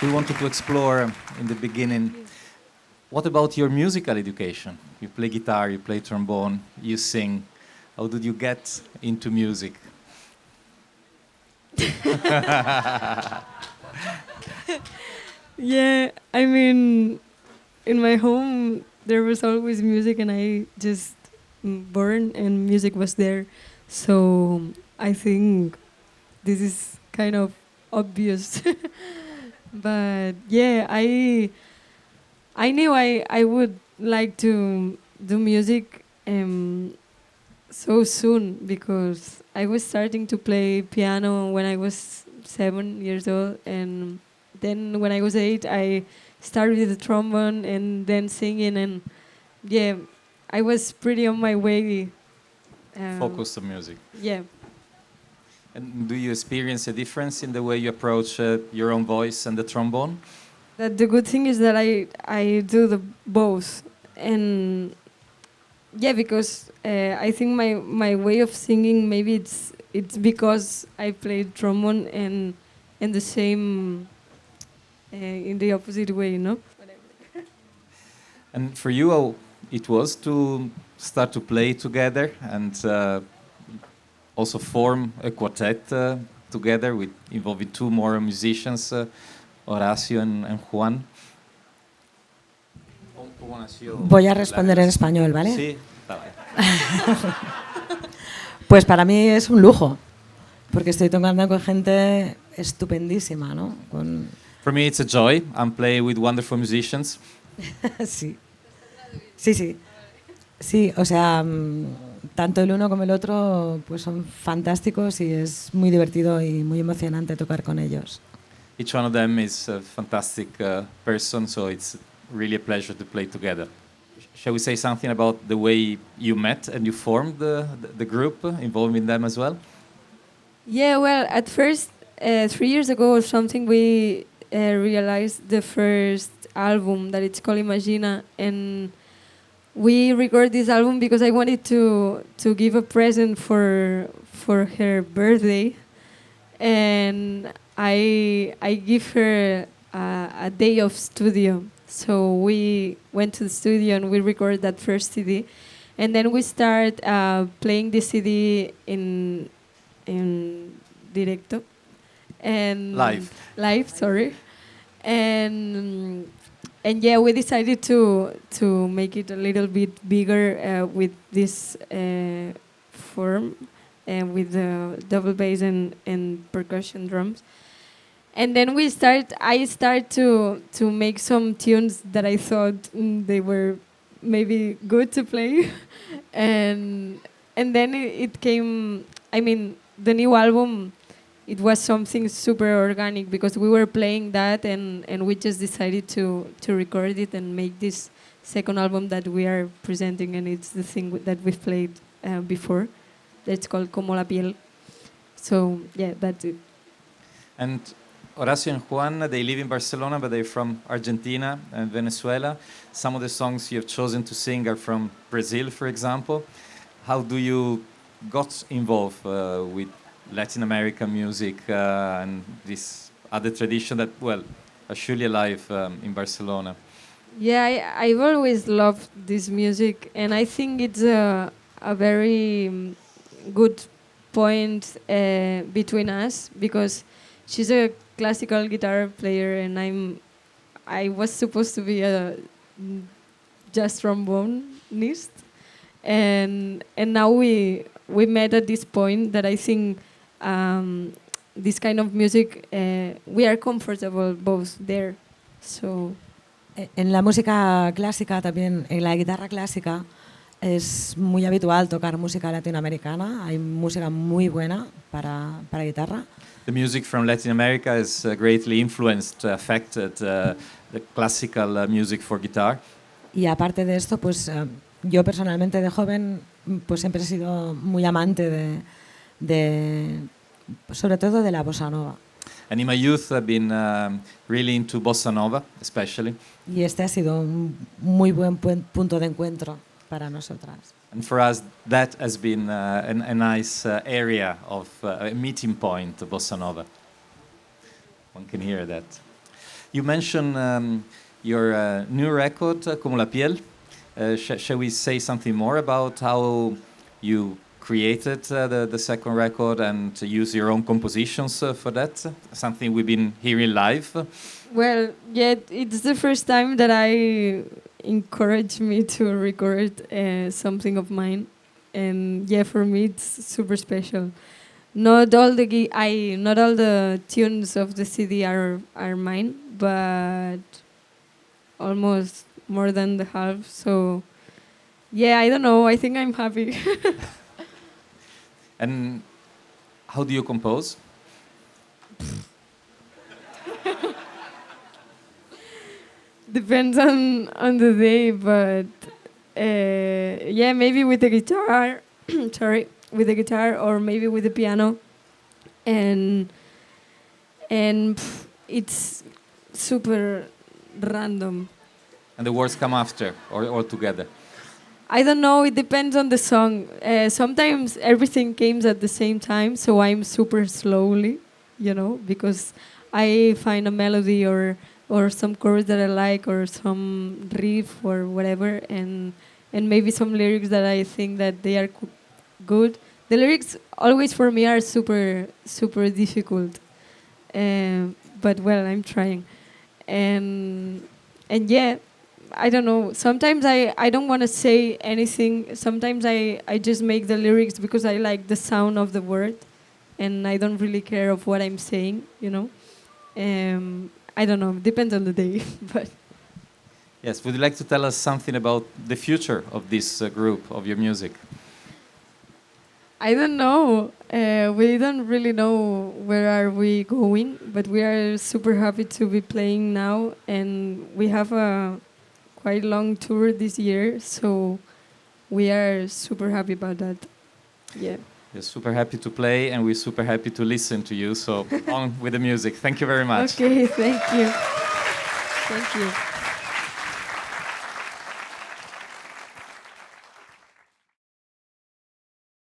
We wanted to explore in the beginning, what about your musical education? You play guitar, you play trombone, you sing. How did you get into music? Yeah, I mean, in my home there was always music, and I just born and music was there. So I think this is kind of obvious. But yeah, I knew I would like to do music so soon, because I was starting to play piano when I was 7 years old, and then when I was 8, I started with the trombone and then singing, and yeah, I was pretty on my way. Focus on music. Yeah. And do you experience a difference in the way you approach your own voice and the trombone? That the good thing is that I do the both, and yeah, because I think my way of singing, maybe it's because I played trombone and the same in the opposite way, you know. And for you, how it was to start to play together and also form a quartet together with involving two more musicians, Horacio and Juan. Voy a responder en español, ¿vale? Sí, está bien. Pues para mí es un lujo, porque estoy tocando con gente estupendísima, ¿no? For me it's a joy. I'm playing with wonderful musicians. Sí. Sí, o sea, tanto el uno como el otro pues son fantásticos y es muy divertido y muy emocionante tocar con ellos. Each one of them is a fantastic person, so it's really a pleasure to play together. Shall we say something about the way you met and you formed the group, involving them as well? Yeah, well, at first, 3 years ago or something, we realized the first album that it's called Imagina, and we recorded this album because I wanted to give a present for her birthday, and I give her a day of studio. So we went to the studio and we recorded that first CD, and then we start playing the CD in directo and live, sorry, and yeah, we decided to make it a little bit bigger with this form and with the double bass and percussion drums. And then I start to make some tunes that I thought they were maybe good to play, and then it came. I mean, the new album, it was something super organic because we were playing that, and we just decided to record it and make this second album that we are presenting, and it's the thing that we've played before. That's called Como la piel. So yeah, that's it. And Horacio and Juan, they live in Barcelona, but they're from Argentina and Venezuela. Some of the songs you have chosen to sing are from Brazil, for example. How do you got involved with Latin American music and this other tradition that, well, are surely alive in Barcelona? Yeah, I've always loved this music, and I think it's a very good point between us, because she's a classical guitar player and I was supposed to be a jazz trombonist, and now we met at this point that I think this kind of music we are comfortable both there. So en la música clásica también, en la guitarra clásica es muy habitual tocar música latinoamericana. Hay música muy buena para guitarra. The music from Latin America has greatly influenced, affected the classical music for guitar. Y aparte de esto, pues yo personalmente de joven pues siempre he sido muy amante sobre todo de la bossa nova. And in my youth I've been really into bossa nova, especially. Y este ha sido un muy buen punto de encuentro para nosotras. And for us, that has been a nice area of a meeting point, bossa nova. One can hear that. You mentioned your new record, Como la piel. Shall we say something more about how you created the second record and use your own compositions for that? Something we've been hearing live. Well, yeah, it's the first time that I encouraged me to record something of mine, and yeah, for me it's super special. Not all not all the tunes of the CD are mine, but almost more than the half. So yeah, I don't know. I think I'm happy. And how do you compose? Depends on the day, but yeah, maybe with the guitar. Sorry, with the guitar, or maybe with the piano, and it's super random. And the words come after or together? I don't know. It depends on the song. Sometimes everything comes at the same time, so I'm super slowly, because I find a melody or some chords that I like, or some riff or whatever, and maybe some lyrics that I think that they are good. The lyrics always for me are super difficult, but well, I'm trying, and yeah. I don't know. Sometimes I don't want to say anything. Sometimes I just make the lyrics because I like the sound of the word, and I don't really care of what I'm saying. I don't know. Depends on the day, but. Yes. Would you like to tell us something about the future of this group, of your music? I don't know. We don't really know where are we going, but we are super happy to be playing now, and we have a quite long tour this year, so we are super happy about that. Yeah. We're super happy to play, and we're super happy to listen to you. So on with the music. Thank you very much. Okay, thank you. Thank you.